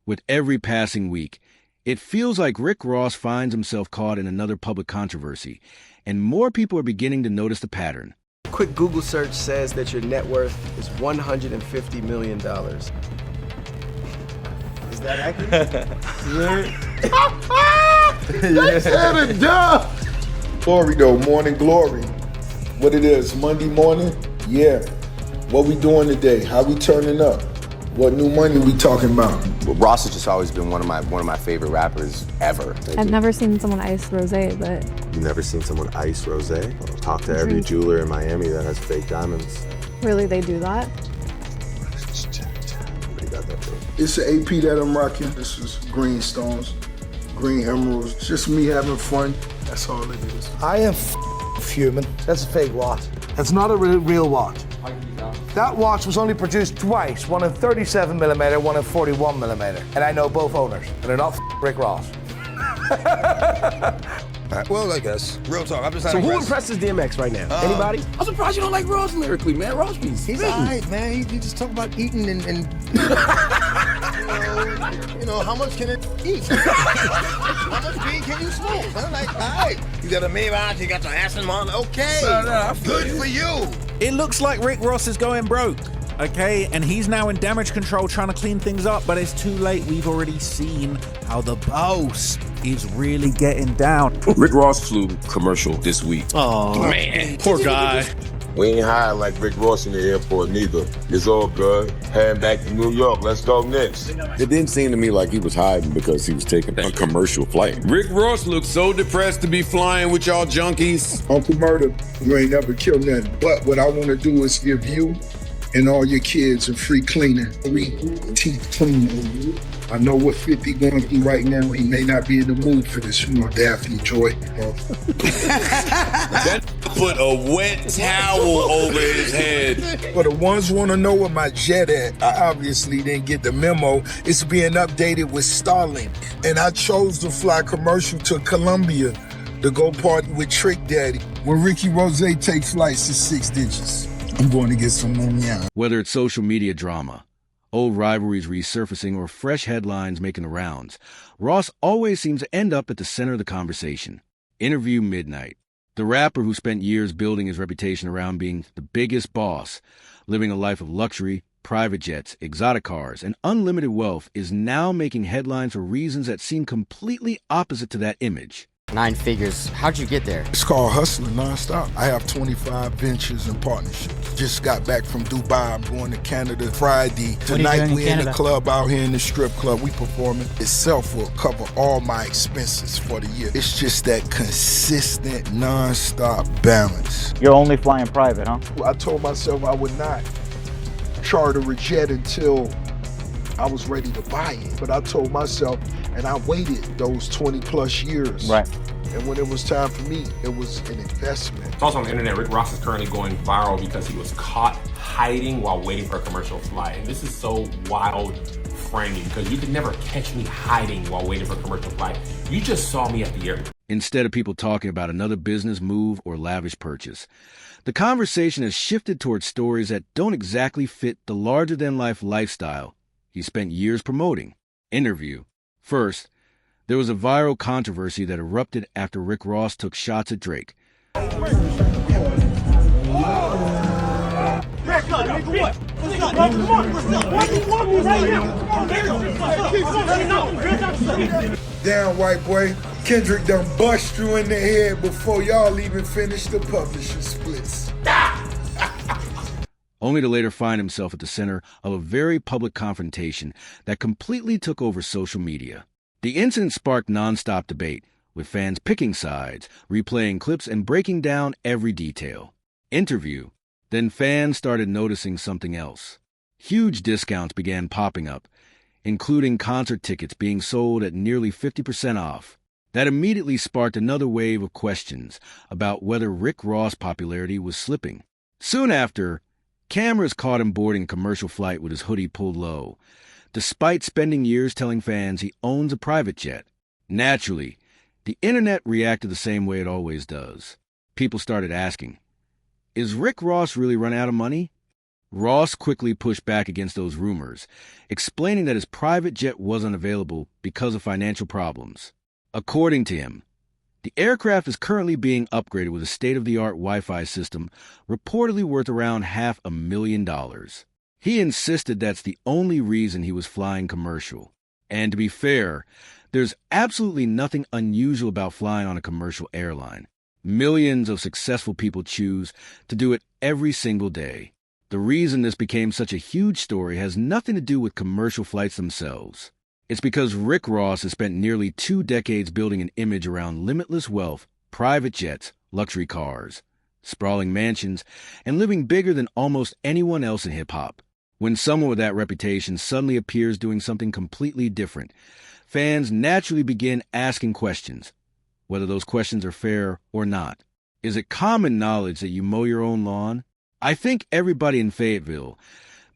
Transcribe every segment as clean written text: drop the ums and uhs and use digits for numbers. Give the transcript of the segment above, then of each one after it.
With every passing week, it feels like Rick Ross finds himself caught in another public controversy, and more people are beginning to notice the pattern. A quick Google search says that your net worth is $150 million. Is that accurate? They said it, duh! Glory though, morning glory. What it is, Monday morning? Yeah. What we doing today? How we turning up? What new money we talking about? Ross has just always been one of my favorite rappers ever. I've never seen someone ice rosé, but... You've never seen someone ice rosé? I'll talk to every jeweler in Miami that has fake diamonds. Really, they do that? You got that, bro. It's an AP that I'm rocking. This is green stones, green emeralds. It's just me having fun. That's all it is. I am fuming. That's a fake watch. That's not a real watch. That watch was only produced twice, one in 37 millimeter, one in 41 millimeter. And I know both owners, and they're not Rick Ross. Well, I guess. Real talk. I'm just So who impresses DMX right now? Anybody? I'm surprised you don't like Ross lyrically, man. Ross be He's all right, man. He just talk about eating and you know, how much can it eat? How much weed can you smoke? I'm like, all right. You got a Maybach, you got your Aston Martin. Okay. Good for you. It looks like Rick Ross is going broke, okay? And he's now in damage control trying to clean things up, but it's too late. We've already seen how the boss is really getting down. Rick Ross flew commercial this week. Oh, man. Poor guy. We ain't hired like Rick Ross in the airport neither. It's all good. Heading back to New York. Let's go next. It didn't seem to me like he was hiding because he was taking a commercial flight. Rick Ross looked so depressed to be flying with y'all junkies. Uncle Murder, you ain't never killed nothing. But what I want to do is give you and all your kids a free cleaning, free teeth cleaning. I know what 50 going through right now. He may not be in the mood for this, Daphne Joy. That put a wet towel over his head. For the ones want to know where my jet at, I obviously didn't get the memo. It's being updated with Starlink. And I chose to fly commercial to Colombia to go party with Trick Daddy. When Ricky Rose takes flights, it's 6 digits. I'm going to get some money out. Whether it's social media drama, old rivalries resurfacing, or fresh headlines making the rounds, Ross always seems to end up at the center of the conversation. Interview Midnight. The rapper who spent years building his reputation around being the biggest boss, living a life of luxury, private jets, exotic cars, and unlimited wealth, is now making headlines for reasons that seem completely opposite to that image. 9 figures. How'd you get there? It's called hustling nonstop. I have 25 ventures and partnerships. Just got back from Dubai. I'm going to Canada Friday. Tonight we in the club out here in the strip club. We performing. Itself will cover all my expenses for the year. It's just that consistent nonstop balance. You're only flying private, huh? I told myself I would not charter a jet until I was ready to buy it. But I told myself, and I waited those 20 plus years. Right. And when it was time for me, it was an investment. It's also on the internet, Rick Ross is currently going viral because he was caught hiding while waiting for a commercial flight. And this is so wild framing because you could never catch me hiding while waiting for a commercial flight. You just saw me at the airport. Instead of people talking about another business move or lavish purchase, the conversation has shifted towards stories that don't exactly fit the larger-than-life lifestyle he spent years promoting. Interview. First, there was a viral controversy that erupted after Rick Ross took shots at Drake. Damn, white boy. Kendrick done bust you in the head before y'all even finish the publishing splits. Only to later find himself at the center of a very public confrontation that completely took over social media. The incident sparked nonstop debate, with fans picking sides, replaying clips, and breaking down every detail. Interview. Then fans started noticing something else. Huge discounts began popping up, including concert tickets being sold at nearly 50% off. That immediately sparked another wave of questions about whether Rick Ross' popularity was slipping. Soon after, cameras caught him boarding a commercial flight with his hoodie pulled low, despite spending years telling fans he owns a private jet. Naturally, the internet reacted the same way it always does. People started asking, is Rick Ross really run out of money? Ross quickly pushed back against those rumors, explaining that his private jet wasn't available because of financial problems. According to him, the aircraft is currently being upgraded with a state-of-the-art Wi-Fi system reportedly worth around $500,000. He insisted that's the only reason he was flying commercial. And to be fair, there's absolutely nothing unusual about flying on a commercial airline. Millions of successful people choose to do it every single day. The reason this became such a huge story has nothing to do with commercial flights themselves. It's because Rick Ross has spent nearly 2 decades building an image around limitless wealth, private jets, luxury cars, sprawling mansions, and living bigger than almost anyone else in hip-hop. When someone with that reputation suddenly appears doing something completely different, fans naturally begin asking questions, whether those questions are fair or not. Is it common knowledge that you mow your own lawn? I think everybody in Fayetteville,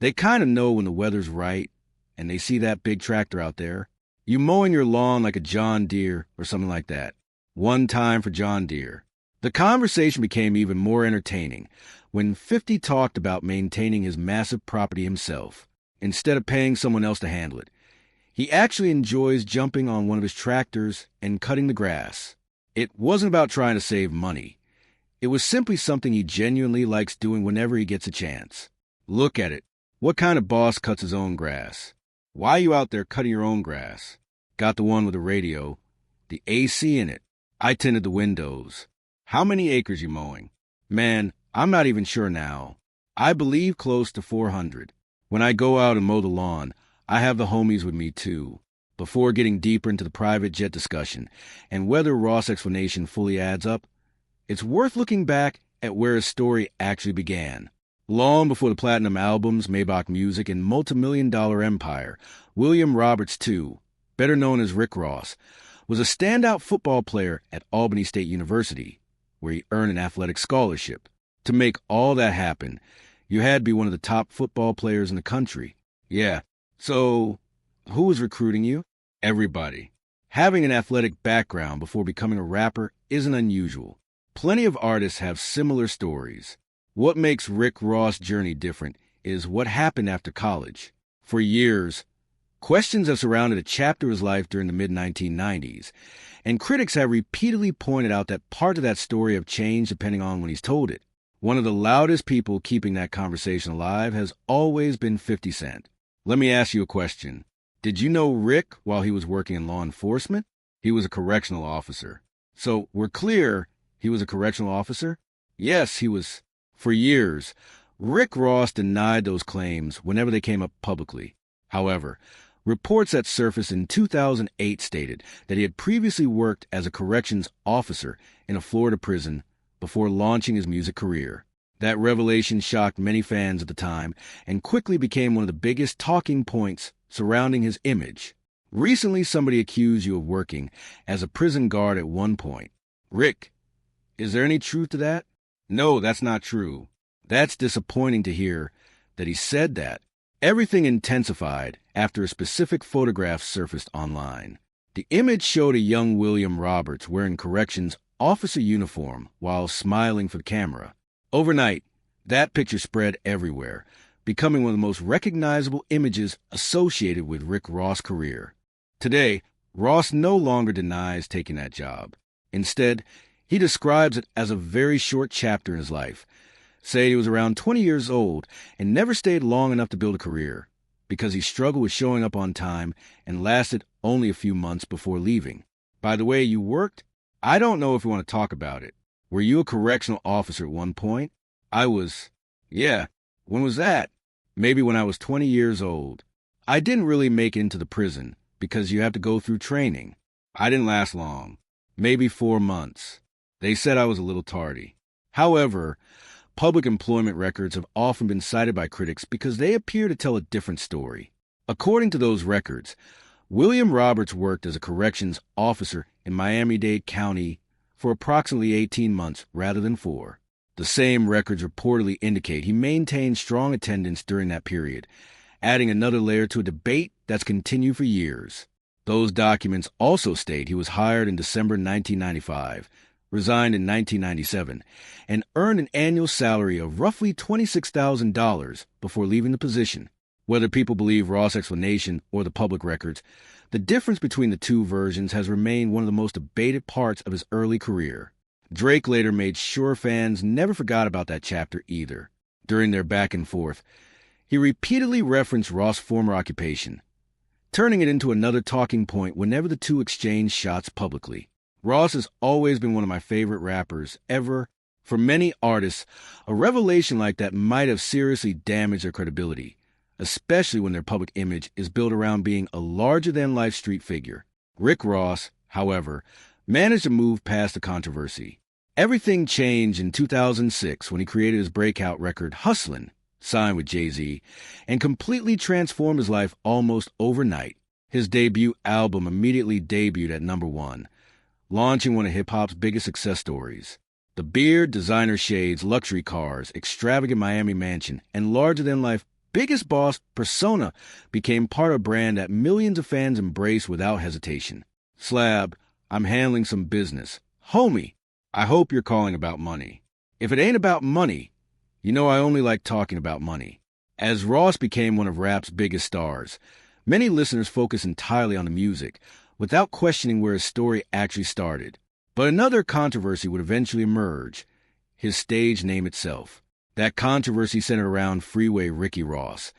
they kind of know when the weather's right, and they see that big tractor out there. You mowing your lawn like a John Deere or something like that. One time for John Deere. The conversation became even more entertaining when 50 talked about maintaining his massive property himself, instead of paying someone else to handle it. He actually enjoys jumping on one of his tractors and cutting the grass. It wasn't about trying to save money. It was simply something he genuinely likes doing whenever he gets a chance. Look at it. What kind of boss cuts his own grass? Why are you out there cutting your own grass? Got the one with the radio, the AC in it. I tinted the windows. How many acres you mowing? Man, I'm not even sure now. I believe close to 400. When I go out and mow the lawn, I have the homies with me too. Before getting deeper into the private jet discussion and whether Ross' explanation fully adds up, it's worth looking back at where his story actually began. Long before the platinum albums, Maybach Music, and multi-million-dollar empire, William Roberts II, better known as Rick Ross, was a standout football player at Albany State University, where he earned an athletic scholarship. To make all that happen, you had to be one of the top football players in the country. Yeah, so who was recruiting you? Everybody. Having an athletic background before becoming a rapper isn't unusual. Plenty of artists have similar stories. What makes Rick Ross' journey different is what happened after college. For years, questions have surrounded a chapter of his life during the mid-1990s, and critics have repeatedly pointed out that part of that story have changed depending on when he's told it. One of the loudest people keeping that conversation alive has always been 50 Cent. Let me ask you a question. Did you know Rick while he was working in law enforcement? He was a correctional officer. So we're clear he was a correctional officer? Yes, he was. For years, Rick Ross denied those claims whenever they came up publicly. However, reports that surfaced in 2008 stated that he had previously worked as a corrections officer in a Florida prison before launching his music career. That revelation shocked many fans at the time and quickly became one of the biggest talking points surrounding his image. Recently, somebody accused you of working as a prison guard at one point. Rick, is there any truth to that? No, that's not true. That's disappointing to hear that he said that. Everything intensified after a specific photograph surfaced online. The image showed a young William Roberts wearing corrections officer uniform while smiling for the camera. Overnight, that picture spread everywhere, becoming one of the most recognizable images associated with Rick Ross' career. Today, Ross no longer denies taking that job. Instead, he describes it as a very short chapter in his life. Say he was around 20 years old and never stayed long enough to build a career because he struggled with showing up on time and lasted only a few months before leaving. By the way you worked, I don't know if you want to talk about it. Were you a correctional officer at one point? I was. Yeah. When was that? Maybe when I was 20 years old. I didn't really make it into the prison because you have to go through training. I didn't last long. Maybe 4 months. They said I was a little tardy. However, public employment records have often been cited by critics because they appear to tell a different story. According to those records, William Roberts worked as a corrections officer in Miami-Dade County for approximately 18 months rather than 4. The same records reportedly indicate he maintained strong attendance during that period, adding another layer to a debate that's continued for years. Those documents also state he was hired in December 1995, resigned in 1997, and earned an annual salary of roughly $26,000 before leaving the position. Whether people believe Ross' explanation or the public records, the difference between the two versions has remained one of the most debated parts of his early career. Drake later made sure fans never forgot about that chapter either. During their back and forth, he repeatedly referenced Ross' former occupation, turning it into another talking point whenever the two exchanged shots publicly. Ross has always been one of my favorite rappers ever. For many artists, a revelation like that might have seriously damaged their credibility, especially when their public image is built around being a larger-than-life street figure. Rick Ross, however, managed to move past the controversy. Everything changed in 2006 when he created his breakout record Hustlin', signed with Jay-Z, and completely transformed his life almost overnight. His debut album immediately debuted at #1, launching one of hip-hop's biggest success stories. The beard, designer shades, luxury cars, extravagant Miami mansion, and larger-than-life Biggest Boss persona became part of a brand that millions of fans embraced without hesitation. Slab, I'm handling some business. Homie, I hope you're calling about money. If it ain't about money, you know I only like talking about money. As Ross became one of rap's biggest stars, many listeners focus entirely on the music, without questioning where his story actually started. But another controversy would eventually emerge, his stage name itself. That controversy centered around Freeway Ricky Ross,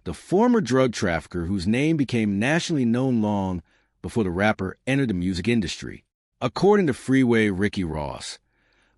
the former drug trafficker whose name became nationally known long before the rapper entered the music industry. According to Freeway Ricky Ross,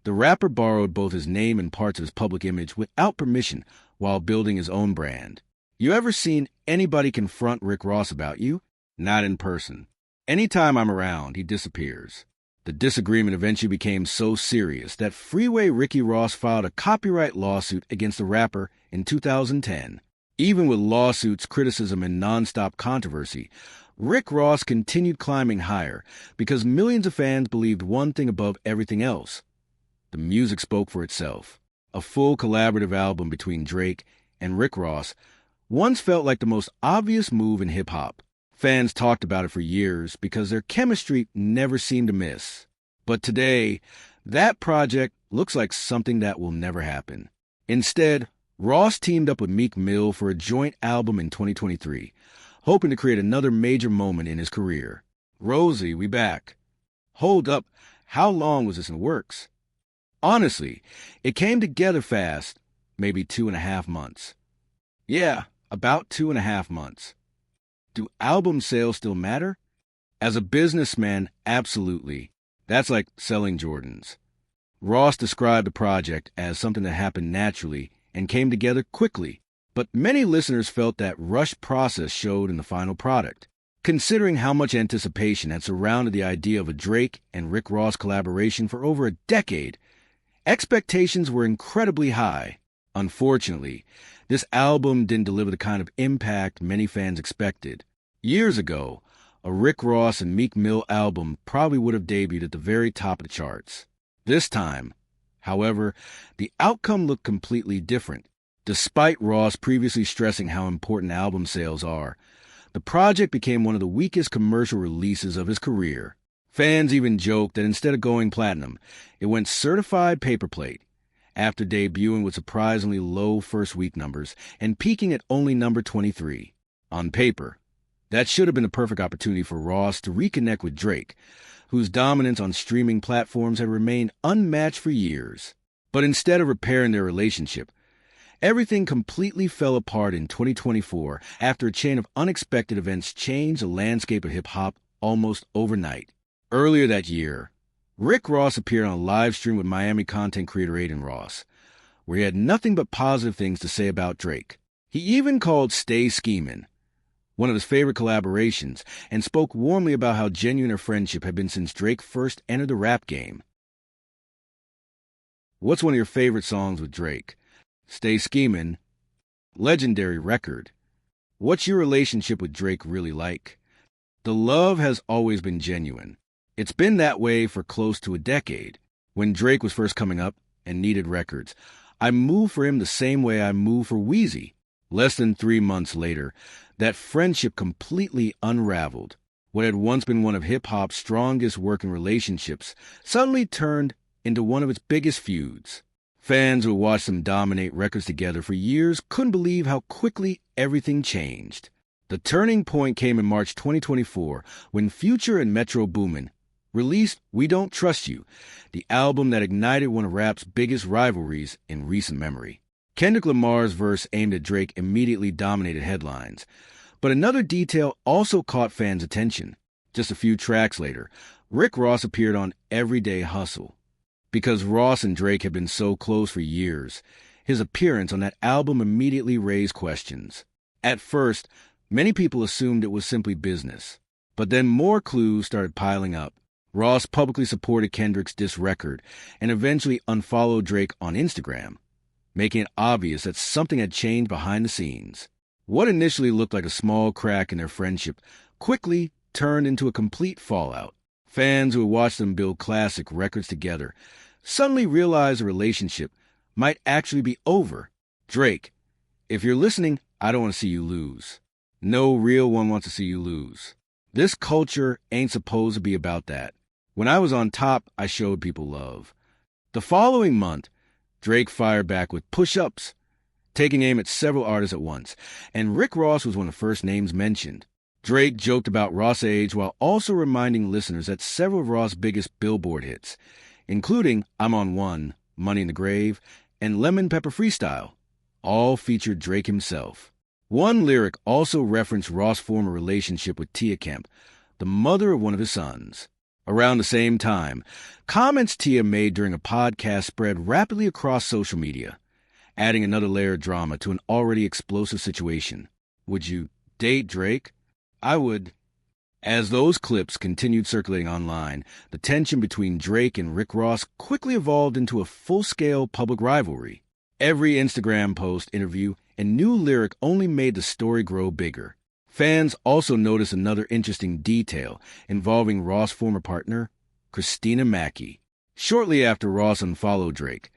the rapper borrowed both his name and parts of his public image without permission while building his own brand. You ever seen anybody confront Rick Ross about you? Not in person. Anytime I'm around, he disappears. The disagreement eventually became so serious that Freeway Ricky Ross filed a copyright lawsuit against the rapper in 2010. Even with lawsuits, criticism, and nonstop controversy, Rick Ross continued climbing higher because millions of fans believed one thing above everything else. The music spoke for itself. A full collaborative album between Drake and Rick Ross once felt like the most obvious move in hip-hop. Fans talked about it for years because their chemistry never seemed to miss. But today, that project looks like something that will never happen. Instead, Ross teamed up with Meek Mill for a joint album in 2023, hoping to create another major moment in his career. Rosie, we back. Hold up, how long was this in the works? Honestly, it came together fast, maybe 2.5 months. Yeah, about 2.5 months. Do album sales still matter? As a businessman, absolutely. That's like selling Jordans. Ross described the project as something that happened naturally and came together quickly, but many listeners felt that rushed process showed in the final product. Considering how much anticipation had surrounded the idea of a Drake and Rick Ross collaboration for over a decade, expectations were incredibly high. Unfortunately, this album didn't deliver the kind of impact many fans expected. Years ago, a Rick Ross and Meek Mill album probably would have debuted at the very top of the charts. This time, however, the outcome looked completely different. Despite Ross previously stressing how important album sales are, the project became one of the weakest commercial releases of his career. Fans even joked that instead of going platinum, it went certified paper plate, after debuting with surprisingly low first-week numbers and peaking at only number 23. On paper, that should have been a perfect opportunity for Ross to reconnect with Drake, whose dominance on streaming platforms had remained unmatched for years. But instead of repairing their relationship, everything completely fell apart in 2024 after a chain of unexpected events changed the landscape of hip-hop almost overnight. Earlier that year, Rick Ross appeared on a live stream with Miami content creator Aiden Ross, where he had nothing but positive things to say about Drake. He even called Stay Schemin' one of his favorite collaborations, and spoke warmly about how genuine their friendship had been since Drake first entered the rap game. What's one of your favorite songs with Drake? Stay Schemin', legendary record. What's your relationship with Drake really like? The love has always been genuine. It's been that way for close to a decade. When Drake was first coming up and needed records, I moved for him the same way I moved for Weezy. Less than 3 months later, that friendship completely unraveled. What had once been one of hip-hop's strongest working relationships suddenly turned into one of its biggest feuds. Fans who watched them dominate records together for years couldn't believe how quickly everything changed. The turning point came in March 2024 when Future and Metro Boomin released We Don't Trust You, the album that ignited one of rap's biggest rivalries in recent memory. Kendrick Lamar's verse aimed at Drake immediately dominated headlines, but another detail also caught fans' attention. Just a few tracks later, Rick Ross appeared on Everyday Hustle. Because Ross and Drake had been so close for years, his appearance on that album immediately raised questions. At first, many people assumed it was simply business, but then more clues started piling up. Ross publicly supported Kendrick's diss record and eventually unfollowed Drake on Instagram, making it obvious that something had changed behind the scenes. What initially looked like a small crack in their friendship quickly turned into a complete fallout. Fans who had watched them build classic records together suddenly realized the relationship might actually be over. Drake, if you're listening, I don't want to see you lose. No real one wants to see you lose. This culture ain't supposed to be about that. When I was on top, I showed people love. The following month, Drake fired back with Push-Ups, taking aim at several artists at once, and Rick Ross was one of the first names mentioned. Drake joked about Ross' age while also reminding listeners that several of Ross' biggest Billboard hits, including I'm on One, Money in the Grave, and Lemon Pepper Freestyle, all featured Drake himself. One lyric also referenced Ross' former relationship with Tia Kemp, the mother of one of his sons. Around the same time, comments Tia made during a podcast spread rapidly across social media, adding another layer of drama to an already explosive situation. Would you date Drake? I would. As those clips continued circulating online, the tension between Drake and Rick Ross quickly evolved into a full-scale public rivalry. Every Instagram post, interview, and new lyric only made the story grow bigger. Fans also noticed another interesting detail involving Ross' former partner, Christina Mackey. Shortly after Ross unfollowed Drake,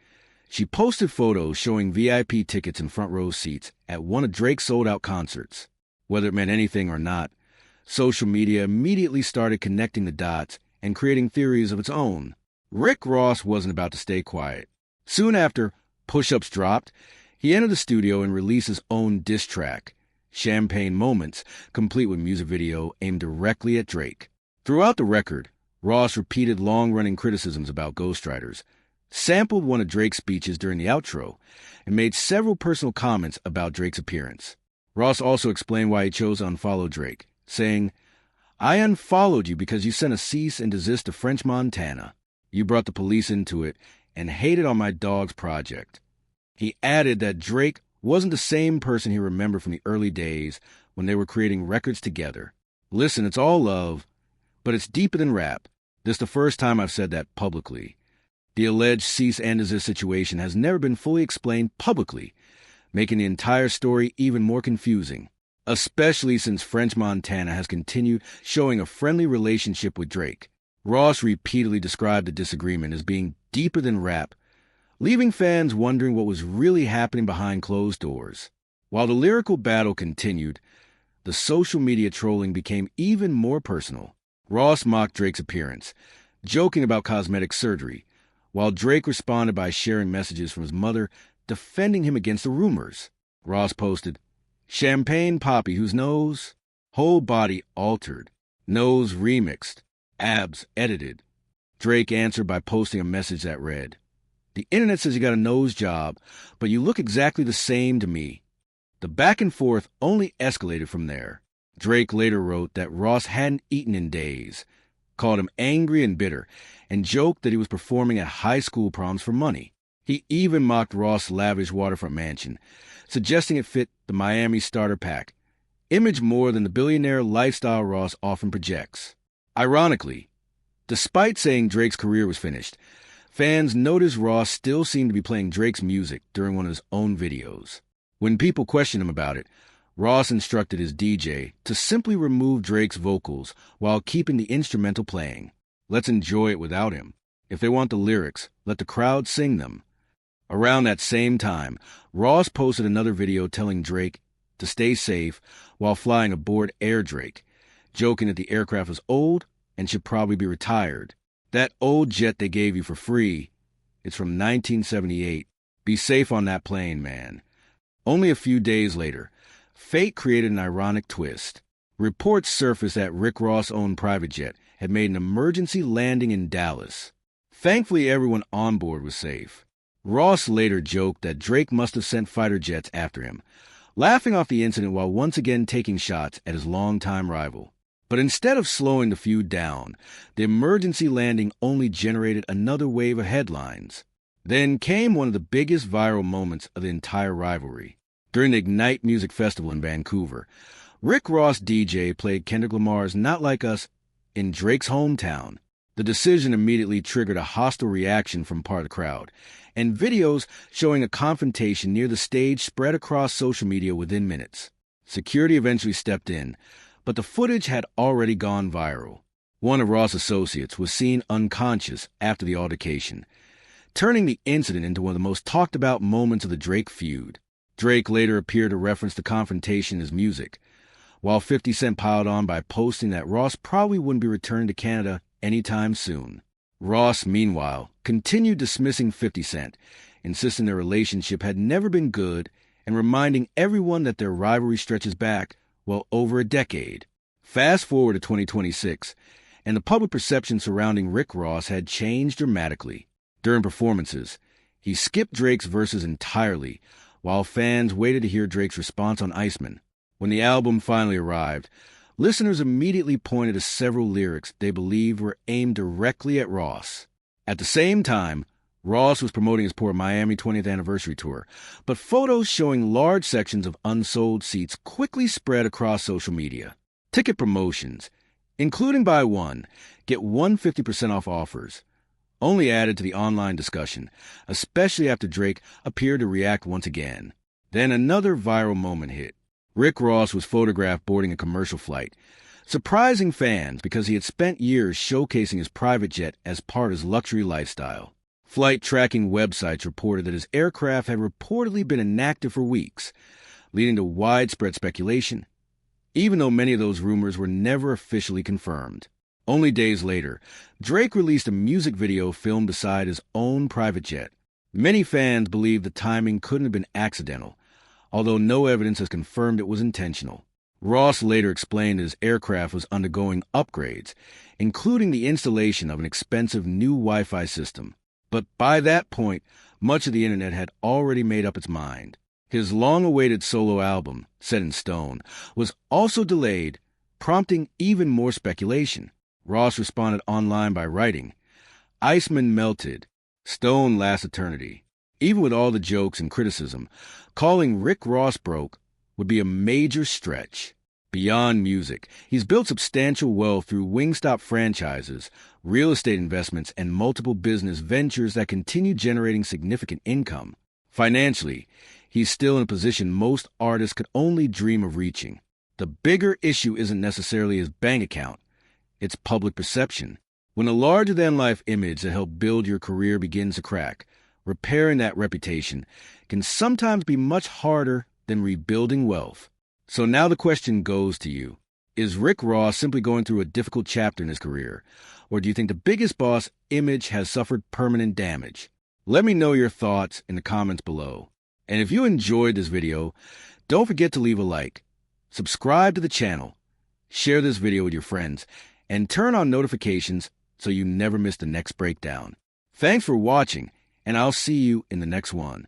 she posted photos showing VIP tickets and front row seats at one of Drake's sold-out concerts. Whether it meant anything or not, social media immediately started connecting the dots and creating theories of its own. Rick Ross wasn't about to stay quiet. Soon after Push-Ups dropped, he entered the studio and released his own diss track, Champagne Moments, complete with music video aimed directly at Drake. Throughout the record, Ross repeated long-running criticisms about ghostwriters, sampled one of Drake's speeches during the outro, and made several personal comments about Drake's appearance. Ross also explained why he chose to unfollow Drake, saying, I unfollowed you because you sent a cease and desist to French Montana. You brought the police into it and hated on my dog's project. He added that Drake wasn't the same person he remembered from the early days when they were creating records together. Listen, it's all love, but it's deeper than rap. This is the first time I've said that publicly. The alleged cease and desist situation has never been fully explained publicly, making the entire story even more confusing, especially since French Montana has continued showing a friendly relationship with Drake. Ross repeatedly described the disagreement as being deeper than rap, leaving fans wondering what was really happening behind closed doors. While the lyrical battle continued, the social media trolling became even more personal. Ross mocked Drake's appearance, joking about cosmetic surgery, while Drake responded by sharing messages from his mother defending him against the rumors. Ross posted, Champagne Poppy, whose nose, whole body altered, nose remixed, abs edited. Drake answered by posting a message that read, The internet says you got a nose job, but you look exactly the same to me. The back and forth only escalated from there. Drake later wrote that Ross hadn't eaten in days, called him angry and bitter, and joked that he was performing at high school proms for money. He even mocked Ross' lavish waterfront mansion, suggesting it fit the Miami starter pack, image more than the billionaire lifestyle Ross often projects. Ironically, despite saying Drake's career was finished, fans noticed Ross still seemed to be playing Drake's music during one of his own videos. When people questioned him about it, Ross instructed his DJ to simply remove Drake's vocals while keeping the instrumental playing. Let's enjoy it without him. If they want the lyrics, let the crowd sing them. Around that same time, Ross posted another video telling Drake to stay safe while flying aboard Air Drake, joking that the aircraft was old and should probably be retired. That old jet they gave you for free, it's from 1978. Be safe on that plane, man. Only a few days later, fate created an ironic twist. Reports surfaced that Rick Ross-owned private jet had made an emergency landing in Dallas. Thankfully, everyone on board was safe. Ross later joked that Drake must have sent fighter jets after him, laughing off the incident while once again taking shots at his longtime rival. But instead of slowing the feud down, the emergency landing only generated another wave of headlines. Then came one of the biggest viral moments of the entire rivalry. During the Ignite Music Festival in Vancouver, Rick Ross DJ played Kendrick Lamar's Not Like Us in Drake's hometown. The decision immediately triggered a hostile reaction from part of the crowd, and videos showing a confrontation near the stage spread across social media within minutes. Security eventually stepped in, but the footage had already gone viral. One of Ross' associates was seen unconscious after the altercation, turning the incident into one of the most talked about moments of the Drake feud. Drake later appeared to reference the confrontation in his music, while 50 Cent piled on by posting that Ross probably wouldn't be returning to Canada anytime soon. Ross, meanwhile, continued dismissing 50 Cent, insisting their relationship had never been good and reminding everyone that their rivalry stretches back, well, over a decade. Fast forward to 2026, and the public perception surrounding Rick Ross had changed dramatically. During performances, he skipped Drake's verses entirely, while fans waited to hear Drake's response on Iceman. When the album finally arrived, listeners immediately pointed to several lyrics they believed were aimed directly at Ross. At the same time, Ross was promoting his Port Miami 20th anniversary tour, but photos showing large sections of unsold seats quickly spread across social media. Ticket promotions, including buy one, get 150% off offers, only added to the online discussion, especially after Drake appeared to react once again. Then another viral moment hit. Rick Ross was photographed boarding a commercial flight, surprising fans because he had spent years showcasing his private jet as part of his luxury lifestyle. Flight tracking websites reported that his aircraft had reportedly been inactive for weeks, leading to widespread speculation, even though many of those rumors were never officially confirmed. Only days later, Drake released a music video filmed beside his own private jet. Many fans believe the timing couldn't have been accidental, although no evidence has confirmed it was intentional. Ross later explained that his aircraft was undergoing upgrades, including the installation of an expensive new Wi-Fi system. But by that point, much of the internet had already made up its mind. His long-awaited solo album, Set in Stone, was also delayed, prompting even more speculation. Ross responded online by writing, "Iceman melted. Stone lasts eternity." Even with all the jokes and criticism, calling Rick Ross broke would be a major stretch. Beyond music, he's built substantial wealth through Wingstop franchises, real estate investments, and multiple business ventures that continue generating significant income. Financially, he's still in a position most artists could only dream of reaching. The bigger issue isn't necessarily his bank account, it's public perception. When a larger-than-life image that helped build your career begins to crack, repairing that reputation can sometimes be much harder than rebuilding wealth. So now the question goes to you. Is Rick Ross simply going through a difficult chapter in his career? Or do you think the Biggest Boss image has suffered permanent damage? Let me know your thoughts in the comments below. And if you enjoyed this video, don't forget to leave a like, subscribe to the channel, share this video with your friends, and turn on notifications so you never miss the next breakdown. Thanks for watching, and I'll see you in the next one.